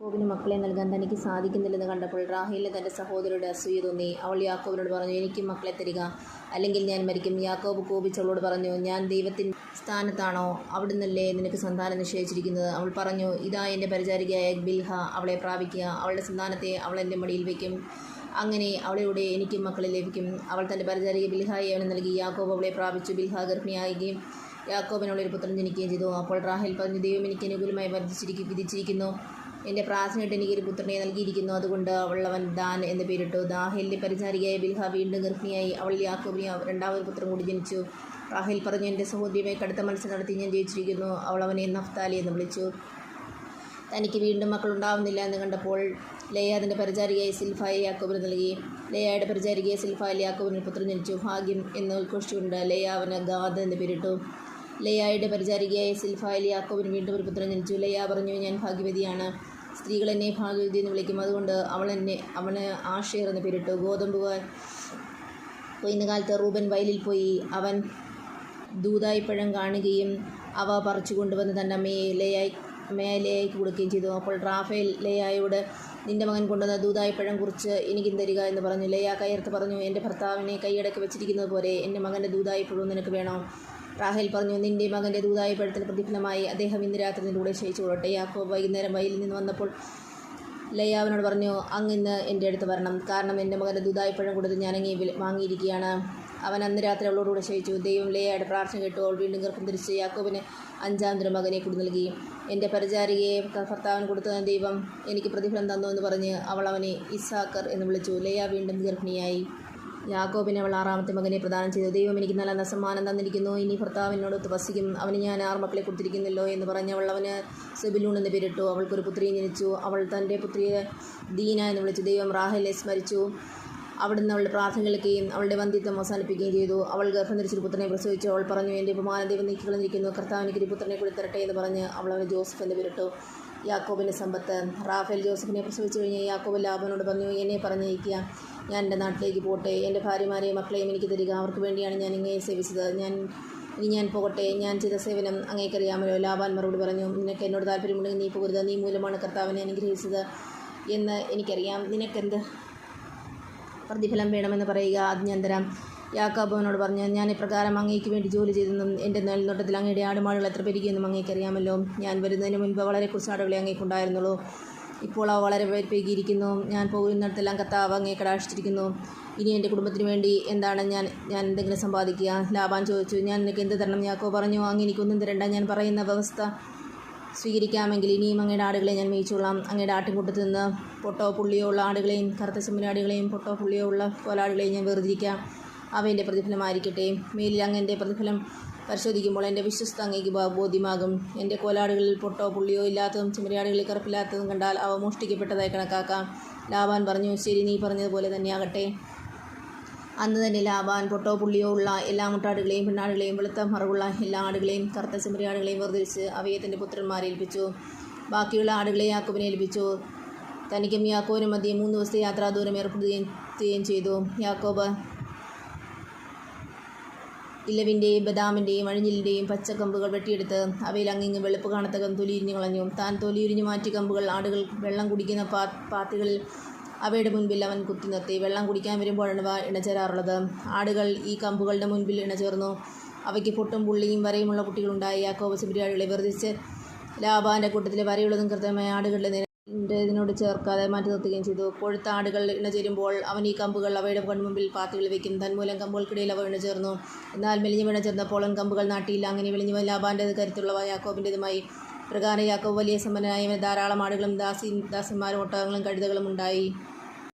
യാക്കോബിന് മക്കളെ നൽകാൻ തനിക്ക് സാധിക്കുന്നില്ലെന്ന് കണ്ടപ്പോൾ റാഹേലിന് തൻ്റെ സഹോദരിയുടെ അസൂയ തോന്നി. അവൾ യാക്കോബിനോട് പറഞ്ഞു, എനിക്കും മക്കളെ തരിക, അല്ലെങ്കിൽ ഞാൻ മരിക്കും. യാക്കോബ് കോപിച്ച് അവളോട് പറഞ്ഞു, ഞാൻ ദൈവത്തിൻ്റെ സ്ഥാനത്താണോ? അവിടുന്നല്ലേ നിനക്ക് സന്താനം നിശ്ചയിച്ചിരിക്കുന്നത്? അവൾ പറഞ്ഞു, ഇതാ എൻ്റെ പരിചാരികയായ ബിൽഹ, അവളെ പ്രാപിക്കുക. അവളുടെ സന്താനത്തെ അവൾ എൻ്റെ മടിയിൽ വയ്ക്കും. അങ്ങനെ അവളിലൂടെ എനിക്കും മക്കളെ ലഭിക്കും. അവൾ തൻ്റെ പരിചാരിക ബിൽഹായെ അവന് നൽകി. യാക്കോബ് അവളെ പ്രാപിച്ചു. ബിൽഹ ഗർഭിണിയാകുകയും യാക്കോബിനുള്ളൊരു പുത്രൻ ജനിക്കുകയും ചെയ്തു. അപ്പോൾ റാഹേൽ പറഞ്ഞു, ദൈവം എനിക്ക് അനുകൂലമായി വിധിച്ചിരിക്കുന്നു. എൻ്റെ പ്രാർത്ഥനയിട്ട് എനിക്കൊരു പുത്രനെ നൽകിയിരിക്കുന്നു. അതുകൊണ്ട് അവൻ ദാൻ എന്ന് പേരിട്ടു. റാഹേലിൻ്റെ പരിചാരികയായ ബിൽഹ വീണ്ടും ഗർഭിണിയായി. അവൾ യാക്കോബിന് രണ്ടാമതൊരു പുത്രൻ കൂടി ജനിച്ചു. റാഹേൽ പറഞ്ഞു, എൻ്റെ സഹോദരിയുമായി കടുത്ത മത്സരം നടത്തി ഞാൻ ജയിച്ചിരിക്കുന്നു. അവൾ അവനെ നഫ്താലി എന്ന് വിളിച്ചു. തനിക്ക് വീണ്ടും മക്കളുണ്ടാവുന്നില്ല എന്ന് കണ്ടപ്പോൾ ലേയ തൻ്റെ പരിചാരികയായ സിൽഫായെ യാക്കോബിന് നൽകി. ലേയയുടെ പരിചാരികയായ സിൽഫായിൽ യാക്കോബിന് പുത്രൻ ജനിച്ചു. ഭാഗ്യം എന്ന് ഉദ്ഘോഷിച്ചുകൊണ്ട് ലേയ അവന് ഗാദ് എന്ന് പേരിട്ടു. ലേയയുടെ പരിചാരികയായ സിൽഫായിൽ യാക്കോബിന് വീണ്ടും ഒരു പുത്രൻ ജനിച്ചു. ലേയ പറഞ്ഞു, ഞാൻ ഭാഗ്യവതിയാണ്, സ്ത്രീകൾ എന്നെ ഭാഗ്യവതി എന്ന് വിളിക്കും. അതുകൊണ്ട് അവന് ആഷേർ എന്ന് പേരിട്ടു. ഗോതമ്പ് കൊയ്യുന്ന കാലത്ത് റൂബൻ വയലിൽ പോയി. അവൻ ദൂതായിപ്പഴം കാണുകയും അവ പറിച്ചു കൊണ്ടുവന്ന് തൻ്റെ അമ്മയെ ലേയായ്ക്ക് കൊടുക്കുകയും ചെയ്തു. അപ്പോൾ റാഫേൽ ലേയായോട്, നിൻ്റെ മകൻ കൊണ്ടുവന്ന ദൂതായിപ്പഴം കുറിച്ച് എനിക്കും തരിക എന്ന് പറഞ്ഞു. ലേയ കയർത്ത് പറഞ്ഞു, എൻ്റെ ഭർത്താവിനെ കൈയടക്കി വെച്ചിരിക്കുന്നത് പോലെ എൻ്റെ മകൻ്റെ ദൂതായിപ്പഴവും നിനക്ക് വേണോ? റാഹേൽ പറഞ്ഞു, നിൻ്റെ മകൻ്റെ ദൂതായിപ്പഴത്തിന് പ്രതിഫലമായി അദ്ദേഹം ഇന്ന് രാത്രി നിൻ്റെ കൂടെ ശയിച്ചു കൊള്ളട്ടെ. യാക്കോബ് വൈകുന്നേരം വയലിൽ നിന്ന് വന്നപ്പോൾ ലേയ അവനോട് പറഞ്ഞു, ഇന്ന് എൻ്റെ അടുത്ത് വരണം, കാരണം എൻ്റെ മകൻ്റെ ദൂതായിപ്പഴം കൊടുത്ത് ഞാൻ വാങ്ങിയിരിക്കുകയാണ്. അവൻ അന്ന് രാത്രി അവളോടുകൂടെ ശയിച്ചു. ദൈവം ലേയയുടെ പ്രാർത്ഥന കേട്ടു. അവൾ വീണ്ടും ഗർഭം ധരിച്ച് യാക്കോബിന് 5-ാമതൊരു മകനെ കൂടി നൽകി. എൻ്റെ പരിചാരികയെ ഭർത്താവിന് കൊടുത്ത ദൈവം എനിക്ക് പ്രതിഫലം തന്നു എന്ന് പറഞ്ഞ് അവൾ അവനെ ഇസ്സാക്കർ എന്ന് വിളിച്ചു. ലേയ വീണ്ടും ഗർഭിണിയായി. യാക്കോബിന് അവൾ 6-ാമത്തെ മകനെ പ്രദാനം ചെയ്തു. ദൈവം എനിക്ക് നല്ല സമ്മാനം തന്നിരിക്കുന്നു, ഇനി ഭർത്താവിനോടൊത്ത് വസിക്കും. അവന് ഞാൻ 6 മക്കളെ കൊടുത്തിരിക്കുന്നല്ലോ എന്ന് പറഞ്ഞ് അവൾ അവന് സെബുലൂൺ എന്ന് പേരിട്ടു. അവൾക്കൊരു പുത്രിയും ജനിച്ചു. അവൾ തൻ്റെ പുത്രിയെ ദീന എന്ന് വിളിച്ചു. ദൈവം റാഹേലിനെ സ്മരിച്ചു. അവിടുന്ന് അവളുടെ പ്രാർത്ഥന കേൾക്കുകയും അവളുടെ വന്ധ്യത്വം അവസാനിപ്പിക്കുകയും ചെയ്തു. അവൾ ഗർഭം ധരിച്ചൊരു പുത്രനെ പ്രസവിച്ചു. അവൾ പറഞ്ഞു, എൻ്റെ ഉപമാനം ദൈവം നീക്കിക്കളഞ്ഞിരിക്കുന്നു, കർത്താവ് എനിക്കൊരു പുത്രനെ കൂടി തരട്ടെ എന്ന് പറഞ്ഞ് അവൾ അവന് ജോസഫ് എന്ന് പേരിട്ടു. യാക്കോബിൻ്റെ സമ്പത്ത്. റാഫേൽ ജോസഫിനെ പ്രസവിച്ചു കഴിഞ്ഞ് യാക്കോബ് ലാബാനോട് പറഞ്ഞു, എന്നെ പറഞ്ഞയക്കുക, ഞാൻ എൻ്റെ നാട്ടിലേക്ക് പോട്ടെ. എൻ്റെ ഭാര്യമാരെയും മക്കളെയും എനിക്ക് തരിക, അവർക്ക് വേണ്ടിയാണ് ഞാൻ ഇങ്ങയെ സേവിച്ചത്. ഞാൻ പോകട്ടെ, ഞാൻ ചെയ്ത സേവനം അങ്ങേക്കറിയാമല്ലോ. ലാബാൻ മറുപടി പറഞ്ഞു, നിനക്ക് എന്നോട് താല്പര്യമുണ്ടെങ്കിൽ നീ പോകരുത്, നീ മൂലമാണ് കർത്താവിനെ അനുഗ്രഹിച്ചത് എന്ന് എനിക്കറിയാം. നിനക്കെന്ത് പ്രതിഫലം വേണമെന്ന് പറയുക, അത് ഞാൻ തരാം. യാക്കോബ് അവനോട് പറഞ്ഞു, ഞാൻ ഇപ്രകാരം അങ്ങേക്ക് വേണ്ടി ജോലി ചെയ്തെന്നും എൻ്റെ മേൽനോട്ടത്തിൽ അങ്ങയുടെ ആടുമാടുകൾ എത്ര പെരുകിയെന്നും അങ്ങേക്കറിയാമല്ലോ. ഞാൻ വരുന്നതിന് മുൻപ് വളരെ കുറച്ച് ആടുകളെ അങ്ങേക്കുണ്ടായിരുന്നുള്ളൂ, ഇപ്പോൾ അവ വളരെ പെരുകിയിരിക്കുന്നു. ഞാൻ പോകുന്നിടത്തെല്ലാം കർത്താവ് അങ്ങേ കടാക്ഷിച്ചിരിക്കുന്നു. ഇനി എൻ്റെ കുടുംബത്തിന് വേണ്ടി എന്താണ് ഞാൻ എന്തെങ്കിലും സമ്പാദിക്കുക? ലാബാൻ ചോദിച്ചു, ഞാൻ നിനക്ക് എന്ത് തരണം? യാക്കോബ് പറഞ്ഞു, അങ്ങ് എനിക്കൊന്നും തരണ്ട, ഞാൻ പറയുന്ന വ്യവസ്ഥ സ്വീകരിക്കാമെങ്കിൽ ഇനിയും അങ്ങയുടെ ആടുകളെ ഞാൻ മേയിച്ചോളാം. അങ്ങയുടെ ആട്ടിൻകൂട്ടത്തിൽ നിന്ന് പൊട്ടോ പുള്ളിയോ ഉള്ള ആടുകളെയും കറുത്ത ചെമ്മരിയാടുകളെയും പൊട്ടോ പുള്ളിയോ ഉള്ള കോലാടുകളെയും ഞാൻ വേർതിരിക്കാം. അവ എൻ്റെ പ്രതിഫലമായിരിക്കട്ടെ. മേലിൽ അങ്ങ് എൻ്റെ പ്രതിഫലം പരിശോധിക്കുമ്പോൾ എൻ്റെ വിശ്വസ്ത അങ്ങേക്ക് ബോധ്യമാകും. എൻ്റെ കോലാടുകളിൽ പൊട്ടോ പുള്ളിയോ ഇല്ലാത്തതും ചെമ്മരിയാടുകളിൽ കറുപ്പില്ലാത്തതും കണ്ടാൽ അവ മോഷ്ടിക്കപ്പെട്ടതായി കണക്കാക്കാം. ലാബാൻ പറഞ്ഞു, ശരി, നീ പറഞ്ഞതുപോലെ തന്നെയാകട്ടെ. അന്ന് തന്നെ ലാബാൻ പൊട്ടോ പുള്ളിയോ ഉള്ള എല്ലാ മുട്ടാടുകളെയും പെണ്ണാടുകളെയും വെളുത്ത മറവുള്ള എല്ലാ ആടുകളെയും കറുത്ത ചെമ്മരിയാടുകളെയും വേർതിരിച്ച് അവയെ തൻ്റെ പുത്രന്മാരെ ഏൽപ്പിച്ചു. ബാക്കിയുള്ള ആടുകളെ യാക്കോബിനെ ഏൽപ്പിച്ചു. തനിക്കും യാക്കോബിനും മധ്യേ 3 ദിവസത്തെ യാത്രാ ദൂരം ഏർപ്പെടുത്തുകയും ചെയ്തു. യാക്കോബ് ഇലവിൻ്റെയും ബദാമിൻ്റെയും അഴിഞ്ഞിലിൻ്റെയും പച്ചക്കമ്പുകൾ വെട്ടിയെടുത്ത് അവയിൽ അങ്ങിങ്ങ് വെളുപ്പ് കാണത്തക്കം തൊലിയുരിഞ്ഞു കളഞ്ഞു. താൻ തൊലിയുരിഞ്ഞു മാറ്റി കമ്പുകൾ ആടുകൾ വെള്ളം കുടിക്കുന്ന പാത്തികളിൽ അവയുടെ മുൻപിൽ അവൻ കുത്തി നിർത്തി. വെള്ളം കുടിക്കാൻ വരുമ്പോഴാണ് അവ ഇണചേരാറുള്ളത്. ആടുകൾ ഈ കമ്പുകളുടെ മുൻപിൽ ഇണചേർന്നു. അവയ്ക്ക് പൊട്ടും പുള്ളിയും വരയുമുള്ള കുട്ടികളുണ്ടായി. യാക്കോബ് ചെമ്മരിയാടുകളെ വേർതിരിച്ച് ലാബാൻ്റെ കൂട്ടത്തിലെ വരയുള്ളതും കൃത്യമായ ആടുകളുടെ ഇതിനോട് ചേർക്കാതെ മാറ്റി നിർത്തുകയും ചെയ്തു. കൊഴുത്ത ആടുകൾ ഇണചേരുമ്പോൾ അവൻ ഈ കമ്പുകൾ അവയുടെ കൺമുമ്പിൽ പാത്തികളിൽ വയ്ക്കും. തന്മൂലം കമ്പുകൾക്കിടയിൽ അവ ഇണചേർന്നു. എന്നാൽ മെലിഞ്ഞു ഇണചേർന്നപ്പോൾ കമ്പുകൾ നാട്ടിയില്ല. അങ്ങനെ മെലിഞ്ഞു ലാബാൻ്റെ കരുത്തുള്ളവ യാക്കോബിൻ്റെതുമായി. പ്രകാരം യാക്കോബ് വലിയ സമ്പന്നനായി. ധാരാളം ആടുകളും ദാസന്മാരും ഒട്ടകങ്ങളും കഴുതകളും ഉണ്ടായി.